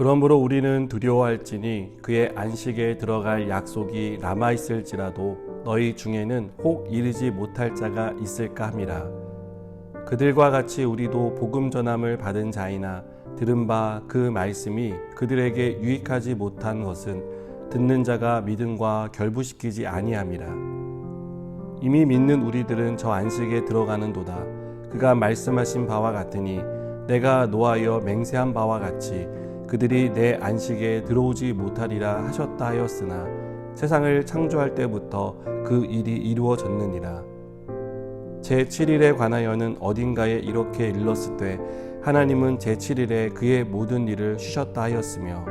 그러므로 우리는 두려워할지니 그의 안식에 들어갈 약속이 남아있을지라도 너희 중에는 혹 이르지 못할 자가 있을까 함이라. 그들과 같이 우리도 복음 전함을 받은 자이나 들은 바 그 말씀이 그들에게 유익하지 못한 것은 듣는 자가 믿음과 결부시키지 아니함이라. 이미 믿는 우리들은 저 안식에 들어가는도다. 그가 말씀하신 바와 같으니 내가 노하여 맹세한 바와 같이 그들이 내 안식에 들어오지 못하리라 하셨다 하였으나 세상을 창조할 때부터 그 일이 이루어졌느니라. 제7일에 관하여는 어딘가에 이렇게 일렀으되 하나님은 제7일에 그의 모든 일을 쉬셨다 하였으며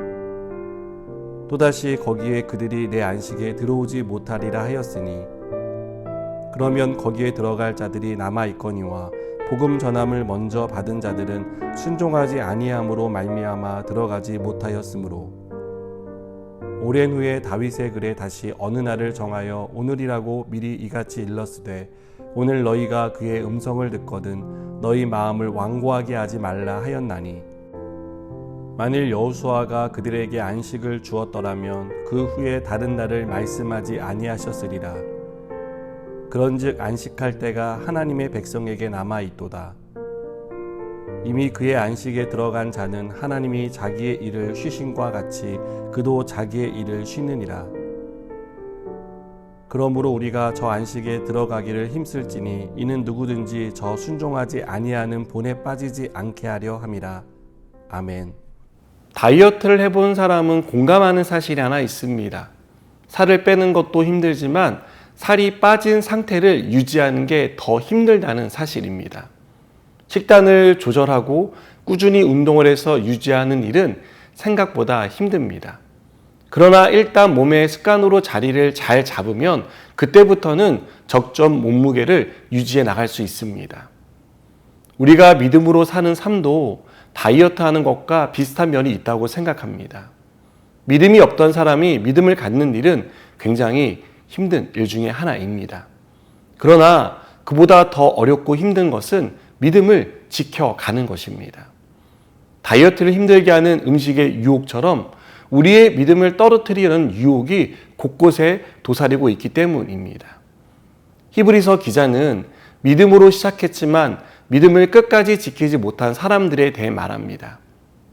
또다시 거기에 그들이 내 안식에 들어오지 못하리라 하였으니 그러면 거기에 들어갈 자들이 남아있거니와 복음 전함을 먼저 받은 자들은 순종하지 아니함으로 말미암아 들어가지 못하였으므로 오랜 후에 다윗의 글에 다시 어느 날을 정하여 오늘이라고 미리 이같이 일렀으되 오늘 너희가 그의 음성을 듣거든 너희 마음을 완고하게 하지 말라 하였나니 만일 여호수아가 그들에게 안식을 주었더라면 그 후에 다른 날을 말씀하지 아니하셨으리라. 그런즉 안식할 때가 하나님의 백성에게 남아있도다. 이미 그의 안식에 들어간 자는 하나님이 자기의 일을 쉬심과 같이 그도 자기의 일을 쉬느니라. 그러므로 우리가 저 안식에 들어가기를 힘쓸지니 이는 누구든지 저 순종하지 아니하는 본에 빠지지 않게 하려 함이라. 아멘. 다이어트를 해본 사람은 공감하는 사실이 하나 있습니다. 살을 빼는 것도 힘들지만 살이 빠진 상태를 유지하는 게 더 힘들다는 사실입니다. 식단을 조절하고 꾸준히 운동을 해서 유지하는 일은 생각보다 힘듭니다. 그러나 일단 몸의 습관으로 자리를 잘 잡으면 그때부터는 적정 몸무게를 유지해 나갈 수 있습니다. 우리가 믿음으로 사는 삶도 다이어트 하는 것과 비슷한 면이 있다고 생각합니다. 믿음이 없던 사람이 믿음을 갖는 일은 굉장히 힘든 일 중에 하나입니다. 그러나 그보다 더 어렵고 힘든 것은 믿음을 지켜가는 것입니다. 다이어트를 힘들게 하는 음식의 유혹처럼 우리의 믿음을 떨어뜨리는 유혹이 곳곳에 도사리고 있기 때문입니다. 히브리서 기자는 믿음으로 시작했지만 믿음을 끝까지 지키지 못한 사람들에 대해 말합니다.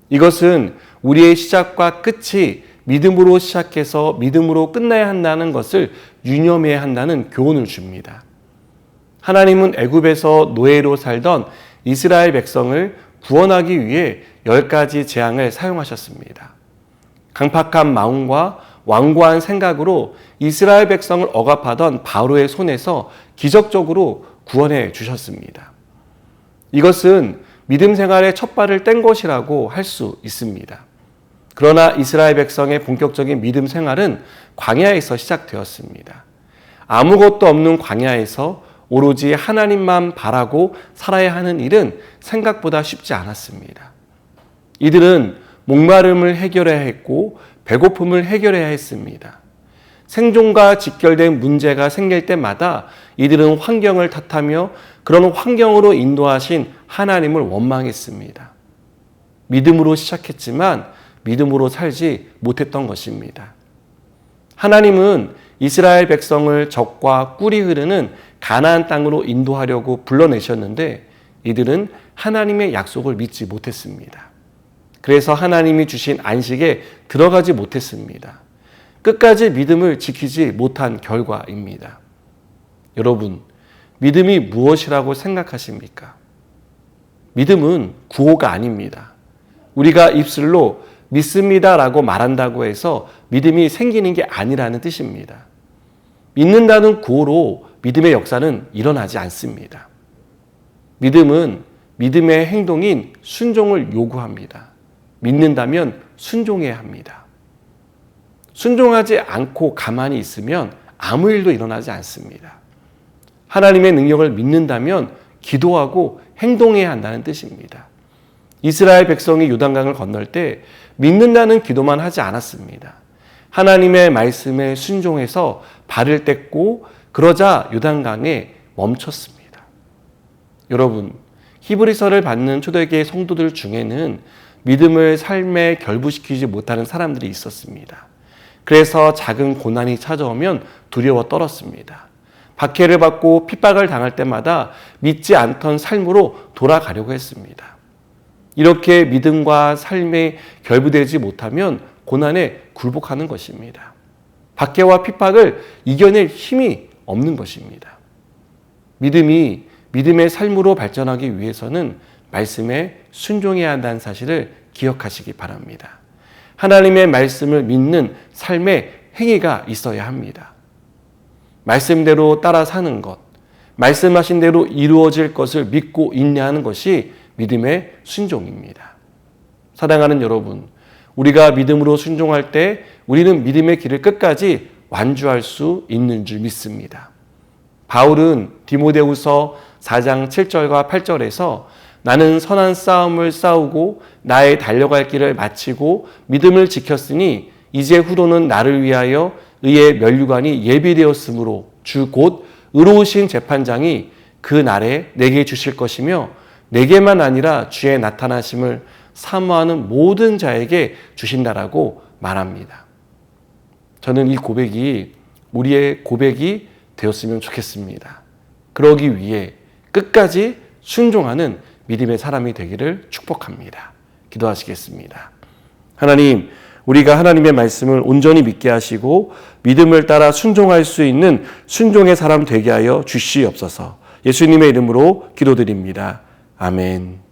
이것은 우리의 시작과 끝이 믿음으로 시작해서 믿음으로 끝나야 한다는 것을 유념해야 한다는 교훈을 줍니다. 하나님은 애굽에서 노예로 살던 이스라엘 백성을 구원하기 위해 10가지 재앙을 사용하셨습니다. 강팍한 마음과 완고한 생각으로 이스라엘 백성을 억압하던 바로의 손에서 기적적으로 구원해 주셨습니다. 이것은 믿음 생활의 첫 발을 뗀 것이라고 할 수 있습니다. 그러나 이스라엘 백성의 본격적인 믿음 생활은 광야에서 시작되었습니다. 아무것도 없는 광야에서 오로지 하나님만 바라고 살아야 하는 일은 생각보다 쉽지 않았습니다. 이들은 목마름을 해결해야 했고 배고픔을 해결해야 했습니다. 생존과 직결된 문제가 생길 때마다 이들은 환경을 탓하며 그런 환경으로 인도하신 하나님을 원망했습니다. 믿음으로 시작했지만 믿음으로 살지 못했던 것입니다. 하나님은 이스라엘 백성을 적과 꿀이 흐르는 가나안 땅으로 인도하려고 불러내셨는데 이들은 하나님의 약속을 믿지 못했습니다. 그래서 하나님이 주신 안식에 들어가지 못했습니다. 끝까지 믿음을 지키지 못한 결과입니다. 여러분, 믿음이 무엇이라고 생각하십니까? 믿음은 구호가 아닙니다. 우리가 입술로 믿습니다라고 말한다고 해서 믿음이 생기는 게 아니라는 뜻입니다. 믿는다는 구호로 믿음의 역사는 일어나지 않습니다. 믿음은 믿음의 행동인 순종을 요구합니다. 믿는다면 순종해야 합니다. 순종하지 않고 가만히 있으면 아무 일도 일어나지 않습니다. 하나님의 능력을 믿는다면 기도하고 행동해야 한다는 뜻입니다. 이스라엘 백성이 요단강을 건널 때 믿는다는 기도만 하지 않았습니다. 하나님의 말씀에 순종해서 발을 뗐고 그러자 요단강에 멈췄습니다. 여러분, 히브리서를 받는 초대교회 성도들 중에는 믿음을 삶에 결부시키지 못하는 사람들이 있었습니다. 그래서 작은 고난이 찾아오면 두려워 떨었습니다. 박해를 받고 핍박을 당할 때마다 믿지 않던 삶으로 돌아가려고 했습니다. 이렇게 믿음과 삶에 결부되지 못하면 고난에 굴복하는 것입니다. 박해와 핍박을 이겨낼 힘이 없는 것입니다. 믿음이 믿음의 삶으로 발전하기 위해서는 말씀에 순종해야 한다는 사실을 기억하시기 바랍니다. 하나님의 말씀을 믿는 삶의 행위가 있어야 합니다. 말씀대로 따라 사는 것, 말씀하신 대로 이루어질 것을 믿고 인내하는 것이 믿음의 순종입니다. 사랑하는 여러분, 우리가 믿음으로 순종할 때 우리는 믿음의 길을 끝까지 완주할 수 있는 줄 믿습니다. 바울은 디모데후서 4장 7절과 8절에서 나는 선한 싸움을 싸우고 나의 달려갈 길을 마치고 믿음을 지켰으니 이제 후로는 나를 위하여 의의 면류관이 예비되었으므로 주 곧 의로우신 재판장이 그 날에 내게 주실 것이며 내게만 아니라 주의 나타나심을 사모하는 모든 자에게 주신다라고 말합니다. 저는 이 고백이 우리의 고백이 되었으면 좋겠습니다. 그러기 위해 끝까지 순종하는 믿음의 사람이 되기를 축복합니다. 기도하시겠습니다. 하나님, 우리가 하나님의 말씀을 온전히 믿게 하시고 믿음을 따라 순종할 수 있는 순종의 사람 되게 하여 주시옵소서. 예수님의 이름으로 기도드립니다. 아멘.